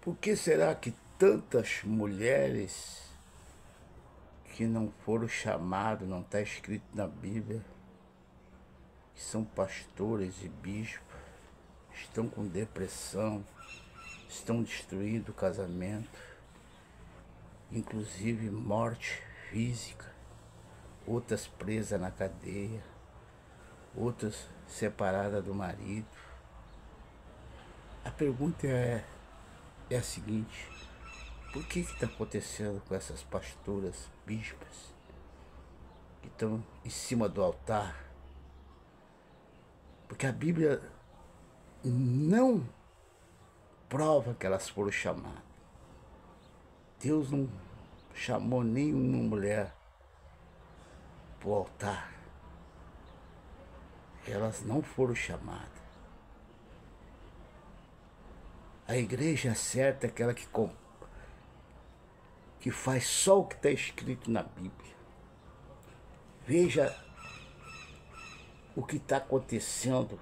Por que será que tantas mulheres que não foram chamadas, não está escrito na Bíblia, que são pastores e bispos, estão com depressão, estão destruindo o casamento, inclusive morte física, outras presas na cadeia, outras separadas do marido? A pergunta é a seguinte: por que está acontecendo com essas pastoras, bispas, que estão em cima do altar? Porque a Bíblia não prova que elas foram chamadas. Deus não chamou nenhuma mulher para o altar. Elas não foram chamadas. A igreja certa é aquela que faz só o que está escrito na Bíblia. Veja o que está acontecendo.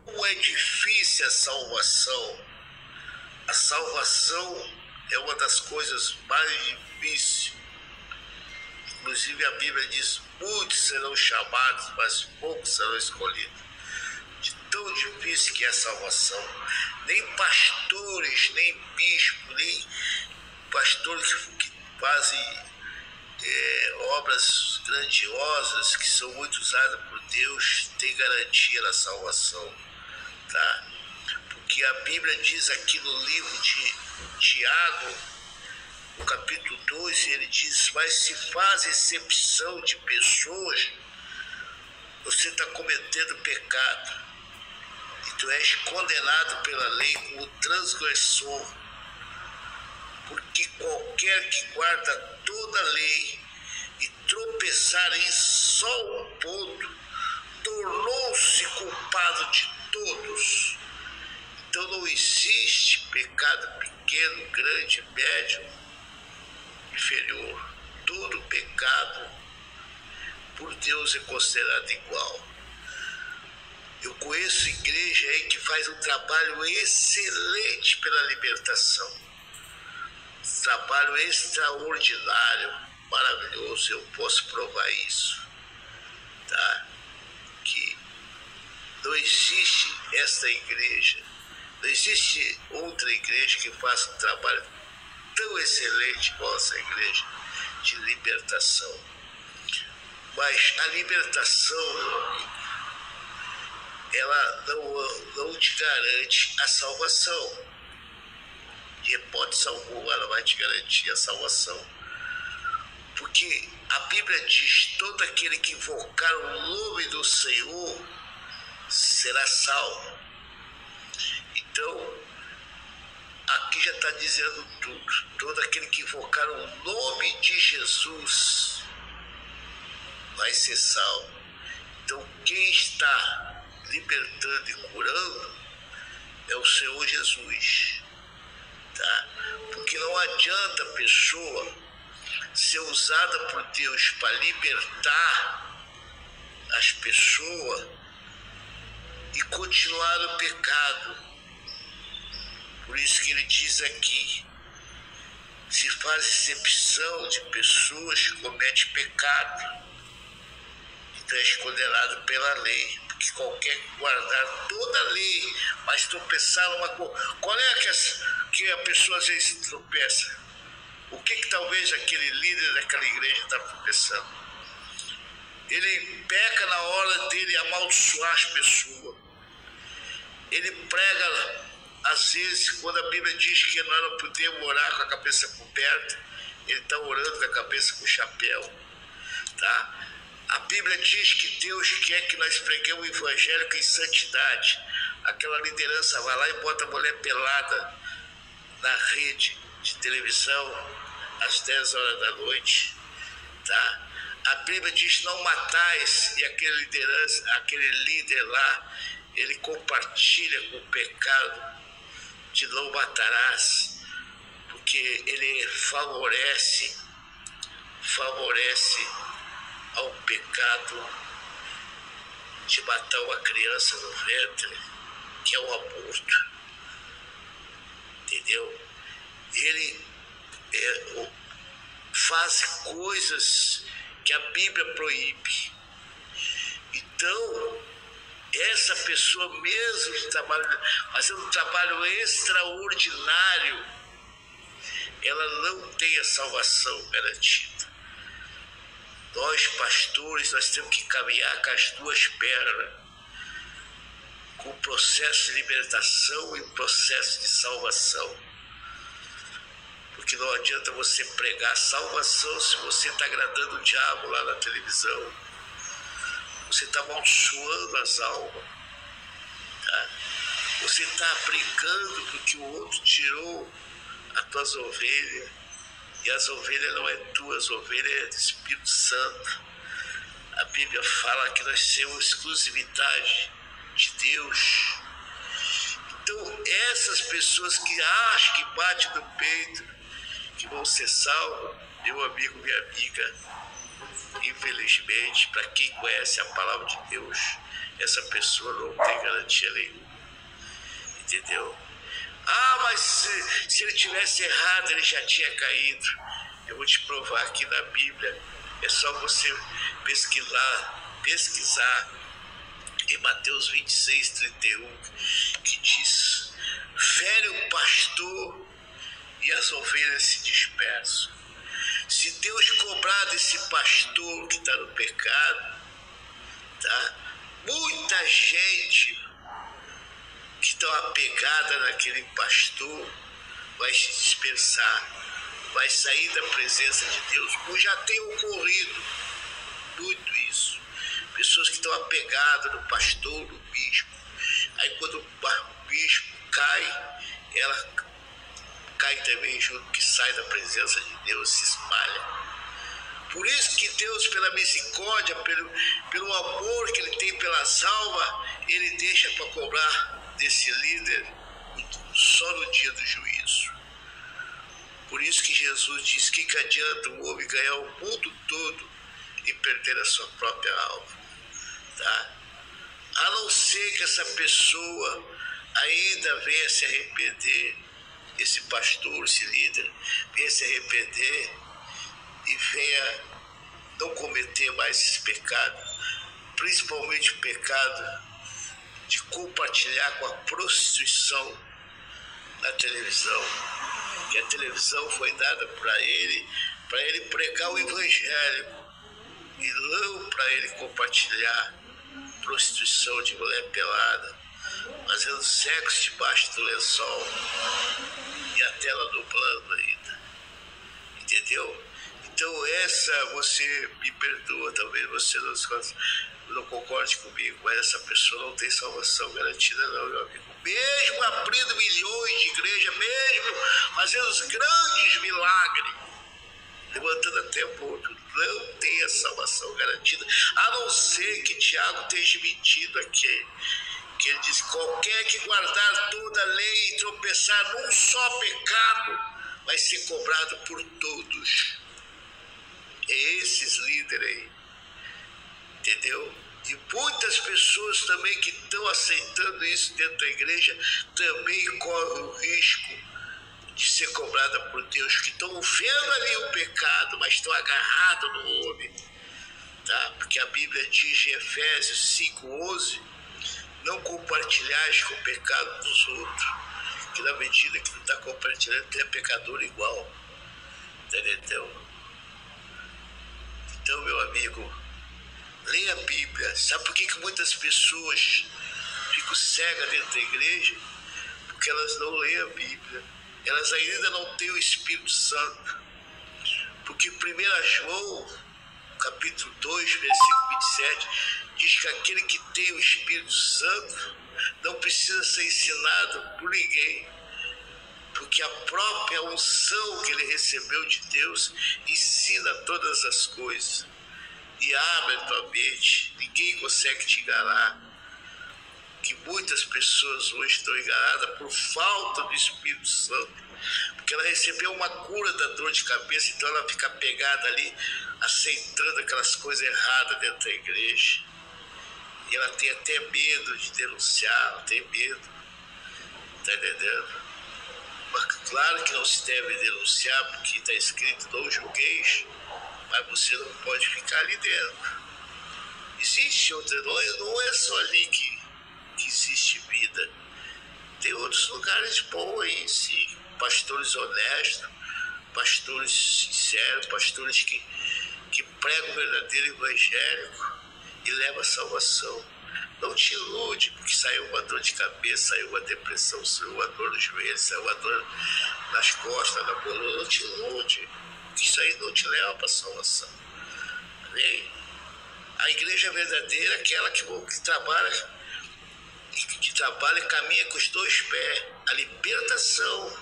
Como é difícil a salvação. A salvação é uma das coisas mais difíceis. Inclusive a Bíblia diz: muitos serão chamados, mas poucos serão escolhidos. De tão difícil que é a salvação. Nem pastores, nem bispos, nem pastores que fazem obras grandiosas, que são muito usadas por Deus, têm garantia na salvação, tá? Porque a Bíblia diz aqui no livro de Tiago, no capítulo 2, ele diz: mas se faz exceção de pessoas, você está cometendo pecado. E tu és condenado pela lei como transgressor. Porque qualquer que guarda toda a lei e tropeçar em só um ponto, tornou-se culpado de todos. Então não existe pecado pequeno, grande, médio, inferior. Todo pecado por Deus é considerado igual. Eu conheço igreja aí que faz um trabalho excelente pela libertação. Trabalho extraordinário, maravilhoso, eu posso provar isso, tá? Que não existe esta igreja, não existe outra igreja que faça um trabalho tão excelente como essa igreja de libertação. Mas a libertação, ela não te garante a salvação. De hipótese alguma ela vai te garantir a salvação. Porque a Bíblia diz: todo aquele que invocar o nome do Senhor será salvo. Então, aqui já está dizendo tudo. Todo aquele que invocar o nome de Jesus vai ser salvo. Então, quem está libertando e curando é o Senhor Jesus. Tá? Porque não adianta a pessoa ser usada por Deus para libertar as pessoas e continuar no pecado. Por isso que ele diz aqui: se faz exceção de pessoas que cometem pecado, então és condenado pela lei. Porque qualquer que guardar toda a lei, mas tropeçar numa coisa. Qual é que a pessoa às vezes tropeça? O que talvez aquele líder daquela igreja está tropeçando? Ele peca na hora dele amaldiçoar as pessoas. Ele prega, às vezes, quando a Bíblia diz que nós não podemos orar com a cabeça coberta, ele está orando com a cabeça com o chapéu, tá? A Bíblia diz que Deus quer que nós preguemos o evangelho em santidade. Aquela liderança vai lá e bota a mulher pelada na rede de televisão às 10 horas da noite, tá? A Bíblia diz: não matais, e aquele líder lá, ele compartilha com o pecado de não matarás, porque ele favorece ao pecado de matar uma criança no ventre, que é o aborto. Entendeu? ele faz coisas que a Bíblia proíbe. Então, essa pessoa mesmo fazendo um trabalho extraordinário, ela não tem a salvação garantida. Nós, pastores, nós temos que caminhar com as duas pernas, com o processo de libertação e o processo de salvação. Porque não adianta você pregar salvação se você está agradando o diabo lá na televisão. Você está amaldiçoando as almas. Tá? Você está brincando porque o outro tirou as tuas ovelhas. E as ovelhas não é tuas, as ovelhas é do Espírito Santo. A Bíblia fala que nós temos exclusividade de Deus. Então, essas pessoas que acham que bate no peito, que vão ser salvos, meu amigo, minha amiga, infelizmente, para quem conhece a palavra de Deus, essa pessoa não tem garantia nenhuma. Entendeu? Ah, mas se ele tivesse errado, ele já tinha caído. Eu vou te provar aqui na Bíblia. É só você pesquisar em Mateus 26, 31, que diz: fere o pastor e as ovelhas se dispersam. Se Deus cobrar desse pastor que está no pecado, tá? Muita gente que está apegada naquele pastor vai se dispersar, vai sair da presença de Deus, como já tem ocorrido muito isso. Pessoas que estão apegadas no pastor, no bispo. Aí quando o bispo cai, ela cai também junto, que sai da presença de Deus, se espalha. Por isso que Deus, pela misericórdia, pelo amor que Ele tem pelas almas, Ele deixa para cobrar desse líder só no dia do juízo. Por isso que Jesus diz: que adianta o homem ganhar o mundo todo e perder a sua própria alma, tá? A não ser que essa pessoa ainda venha se arrepender, esse pastor, esse líder, venha se arrepender e venha não cometer mais esse pecado, principalmente o pecado de compartilhar com a prostituição na televisão. Que a televisão foi dada para ele pregar o evangelho e não para ele compartilhar prostituição de mulher pelada, fazendo sexo debaixo do lençol e a tela dublando ainda. Entendeu? Então essa, você me perdoa, talvez você não concorde comigo, mas essa pessoa não tem salvação garantida não, meu amigo. Mesmo abrindo milhões de igrejas, mesmo fazendo os grandes milagres, levantando até morto, não tem a salvação garantida, a não ser que Tiago tenha mentido aqui, que ele diz: qualquer que guardar toda a lei e tropeçar num só pecado, vai ser cobrado por todos. É esses líderes aí, entendeu? E muitas pessoas também que estão aceitando isso dentro da igreja também correm o risco de ser cobrada por Deus, que estão vendo ali o pecado, mas estão agarrados no homem, tá? Porque a Bíblia diz em Efésios 5:11: não compartilhais com o pecado dos outros, que na medida que tu está compartilhando, tu é pecador igual, entendeu? Então, meu amigo, leia a Bíblia. Sabe por que muitas pessoas ficam cegas dentro da igreja? Porque elas não leem a Bíblia. Elas ainda não têm o Espírito Santo. Porque 1 João, capítulo 2, versículo 27, diz que aquele que tem o Espírito Santo não precisa ser ensinado por ninguém. Porque a própria unção que ele recebeu de Deus ensina todas as coisas. E abre a tua mente. Ninguém consegue te enganar. Que muitas pessoas hoje estão enganadas por falta do Espírito Santo. Porque ela recebeu uma cura da dor de cabeça, então ela fica pegada ali, aceitando aquelas coisas erradas dentro da igreja. E ela tem até medo de denunciar, ela tem medo. Tá entendendo? Claro que não se deve denunciar, porque está escrito não julgueis, mas você não pode ficar ali dentro. Existe outra, não é só ali que existe vida. Tem outros lugares bons aí, sim. Pastores honestos, pastores sinceros, pastores que pregam o verdadeiro evangélico e levam a salvação. Não te ilude, porque saiu uma dor de cabeça, saiu uma depressão, saiu uma dor no joelho, saiu uma dor nas costas, na coluna. Não te ilude, porque isso aí não te leva para a salvação. Amém? A igreja verdadeira é aquela que trabalha e caminha com os dois pés. A libertação,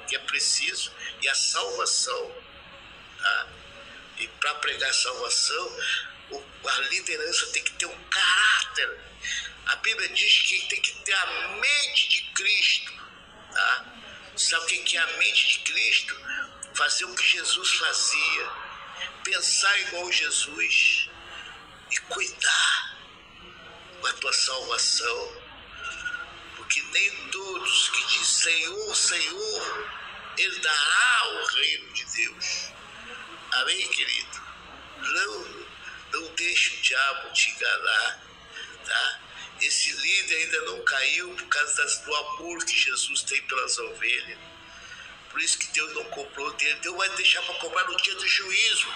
que é preciso, e a salvação. Tá? E para pregar a salvação, a liderança tem que ter um caráter. A Bíblia diz que tem que ter a mente de Cristo. Tá? Sabe o que é a mente de Cristo? Fazer o que Jesus fazia. Pensar igual Jesus. E cuidar com a tua salvação. Porque nem todos que dizem Senhor, Senhor, herdará o reino de Deus. Amém, querido? Não deixe o diabo te enganar, tá? Esse líder ainda não caiu por causa do amor que Jesus tem pelas ovelhas. Por isso que Deus não comprou dele. Deus vai deixar para comprar no dia do juízo.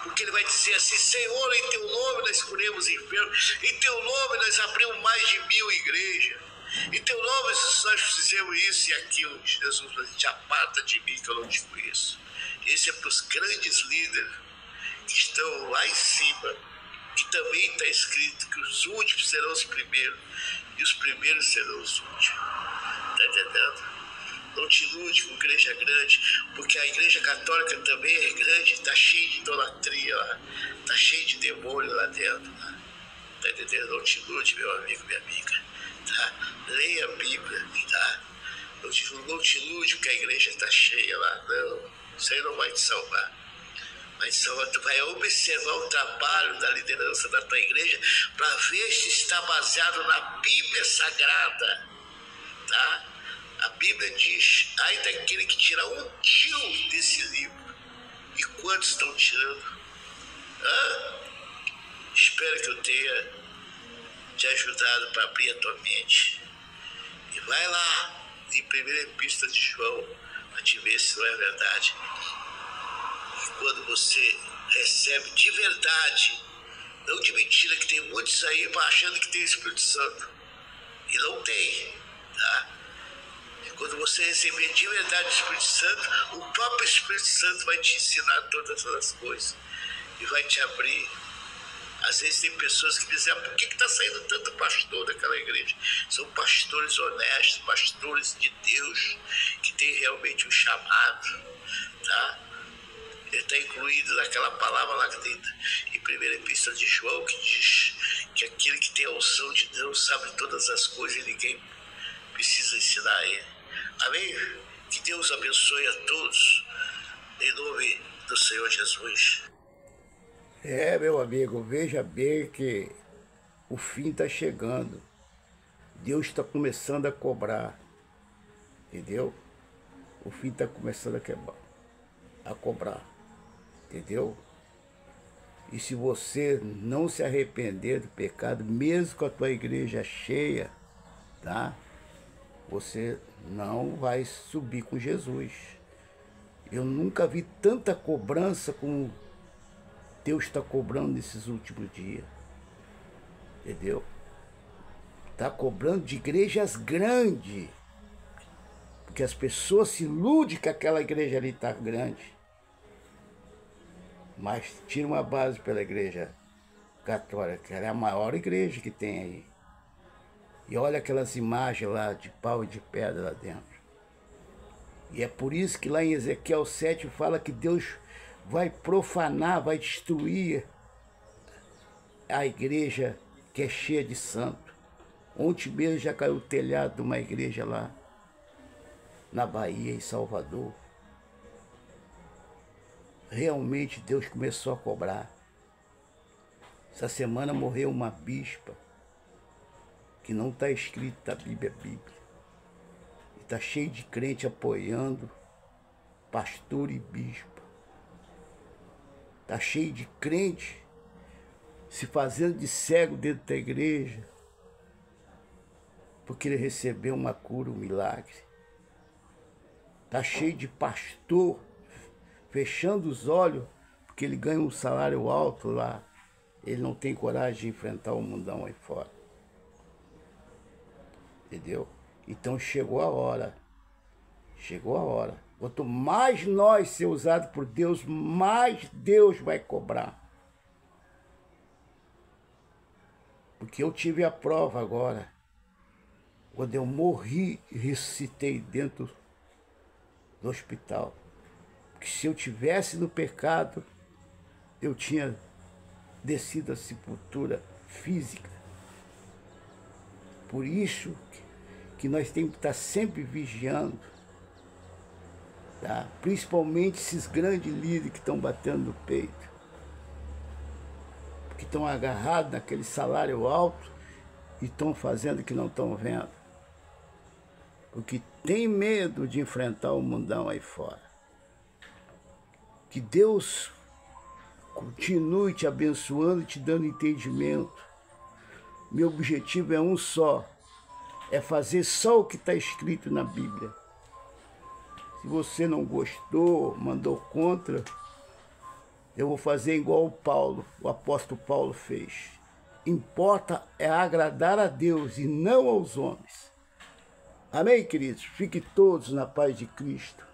Porque ele vai dizer assim: Senhor, em teu nome nós curemos enfermos. Em teu nome nós abrimos mais de 1000 igrejas. Em teu nome nós fizemos isso e aquilo. Jesus vai dizer: te aparta de mim que eu não te conheço. Esse é para os grandes líderes que estão lá em cima. Que também está escrito que os últimos serão os primeiros. E os primeiros serão os últimos. Está entendendo? Não te ilude com igreja grande, porque a igreja católica também é grande, está cheia de idolatria lá, está cheia de demônio lá dentro. Tá entendendo? Não te ilude, meu amigo, minha amiga. Tá? Leia a Bíblia, tá? Não te ilude porque a igreja está cheia lá. Não, isso aí não vai te salvar. Vai te salvar. Tu vai observar o trabalho da liderança da tua igreja para ver se está baseado na Bíblia Sagrada. Tá? A Bíblia diz: ai daquele que tirar um tio desse livro. E quantos estão tirando? Espero que eu tenha te ajudado para abrir a tua mente. E vai lá em 1ª Epístola de João para te ver se não é verdade. E quando você recebe de verdade, não de mentira, que tem muitos aí achando que tem Espírito Santo. E não tem, tá? Quando você receber de verdade o Espírito Santo, o próprio Espírito Santo vai te ensinar todas as coisas e vai te abrir. Às vezes tem pessoas que dizem: por que está saindo tanto pastor daquela igreja? São pastores honestos, pastores de Deus, que têm realmente um chamado, tá? Ele está incluído naquela palavra lá que tem em 1ª Epístola de João, que diz que aquele que tem a unção de Deus sabe todas as coisas e ninguém precisa ensinar a ele. Amém? Que Deus abençoe a todos, em nome do Senhor Jesus. Meu amigo, veja bem que o fim está chegando. Deus está começando a cobrar, entendeu? O fim está começando a cobrar, entendeu? E se você não se arrepender do pecado, mesmo com a tua igreja cheia, tá? Você não vai subir com Jesus. Eu nunca vi tanta cobrança como Deus está cobrando nesses últimos dias. Entendeu? Está cobrando de igrejas grandes. Porque as pessoas se iludem que aquela igreja ali está grande. Mas tira uma base pela igreja católica, que ela é a maior igreja que tem aí. E olha aquelas imagens lá de pau e de pedra lá dentro. E é por isso que lá em Ezequiel 7 fala que Deus vai profanar, vai destruir a igreja que é cheia de santo. Ontem mesmo já caiu o telhado de uma igreja lá na Bahia, em Salvador. Realmente Deus começou a cobrar. Essa semana morreu uma bispa que não está escrito na Bíblia. Está cheio de crente apoiando pastor e bispo. Está cheio de crente se fazendo de cego dentro da igreja, porque ele recebeu uma cura, um milagre. Está cheio de pastor fechando os olhos, porque ele ganha um salário alto lá. Ele não tem coragem de enfrentar o mundão aí fora. Entendeu? Então chegou a hora. Chegou a hora. Quanto mais nós ser usados por Deus, mais Deus vai cobrar. Porque eu tive a prova agora. Quando eu morri e ressuscitei dentro do hospital. Porque se eu tivesse no pecado, eu tinha descido à sepultura física. Por isso que nós temos que estar sempre vigiando. Tá? Principalmente esses grandes líderes que estão batendo no peito. Que estão agarrados naquele salário alto e estão fazendo o que não estão vendo. Porque tem medo de enfrentar o mundão aí fora. Que Deus continue te abençoando e te dando entendimento. Meu objetivo é um só. É fazer só o que está escrito na Bíblia. Se você não gostou, mandou contra, eu vou fazer igual o apóstolo Paulo fez. Importa é agradar a Deus e não aos homens. Amém, queridos? Fiquem todos na paz de Cristo.